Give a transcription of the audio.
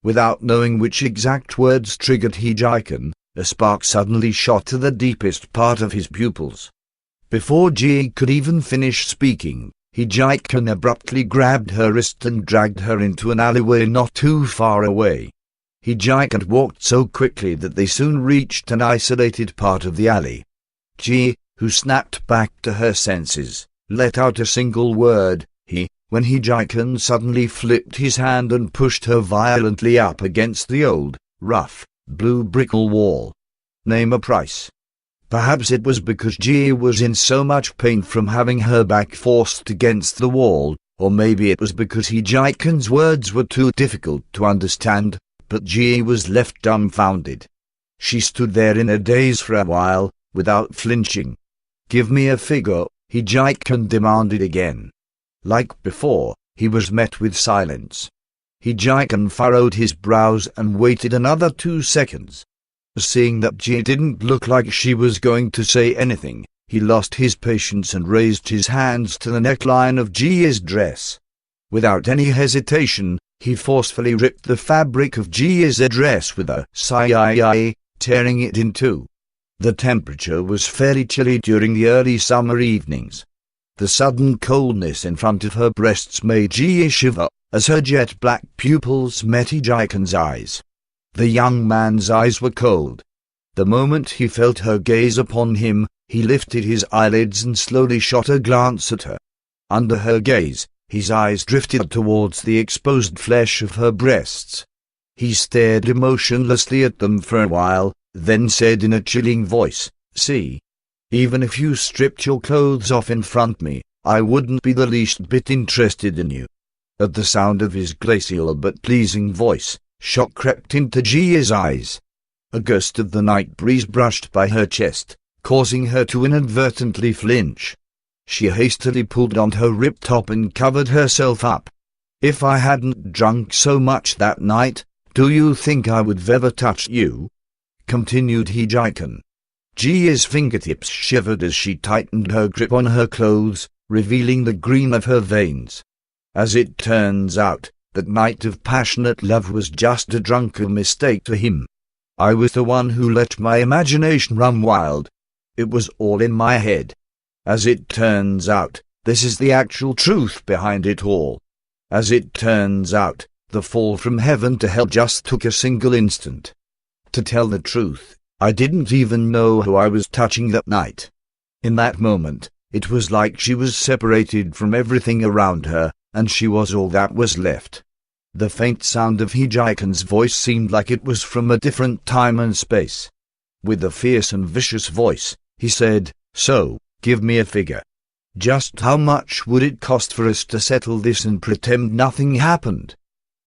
Without knowing which exact words triggered Hijiken, a spark suddenly shot to the deepest part of his pupils. Before Ji could even finish speaking, Hijiken abruptly grabbed her wrist and dragged her into an alleyway not too far away. Hijiken walked so quickly that they soon reached an isolated part of the alley. Ji, who snapped back to her senses, let out a single word, when Hijiken suddenly flipped his hand and pushed her violently up against the old, rough, blue brick wall. Name a price. Perhaps it was because Ji was in so much pain from having her back forced against the wall, or maybe it was because Hijiken's words were too difficult to understand, but Ji was left dumbfounded. She stood there in a daze for a while, without flinching. Give me a figure, Hijiken demanded again. Like before, he was met with silence. Hijiken furrowed his brows and waited another 2 seconds. Seeing that Ji didn't look like she was going to say anything, he lost his patience and raised his hands to the neckline of Ji's dress. Without any hesitation, he forcefully ripped the fabric of Ji's dress with a sigh, tearing it in two. The temperature was fairly chilly during the early summer evenings. The sudden coldness in front of her breasts made Ji shiver, as her jet-black pupils met Hijiken's eyes. The young man's eyes were cold. The moment he felt her gaze upon him, he lifted his eyelids and slowly shot a glance at her. Under her gaze, his eyes drifted towards the exposed flesh of her breasts. He stared emotionlessly at them for a while, then said in a chilling voice, "See? Even if you stripped your clothes off in front of me, I wouldn't be the least bit interested in you." At the sound of his glacial but pleasing voice, shock crept into Ji's eyes. A gust of the night breeze brushed by her chest, causing her to inadvertently flinch. She hastily pulled on her ripped top and covered herself up. "If I hadn't drunk so much that night, do you think I would have ever touched you?" continued Hijiken. Ji's fingertips shivered as she tightened her grip on her clothes, revealing the green of her veins. As it turns out, that night of passionate love was just a drunken mistake to him. I was the one who let my imagination run wild. It was all in my head. As it turns out, this is the actual truth behind it all. As it turns out, the fall from heaven to hell just took a single instant. To tell the truth, I didn't even know who I was touching that night. In that moment, it was like she was separated from everything around her, and she was all that was left. The faint sound of Hijiken's voice seemed like it was from a different time and space. With a fierce and vicious voice, he said, "So, give me a figure. Just how much would it cost for us to settle this and pretend nothing happened?"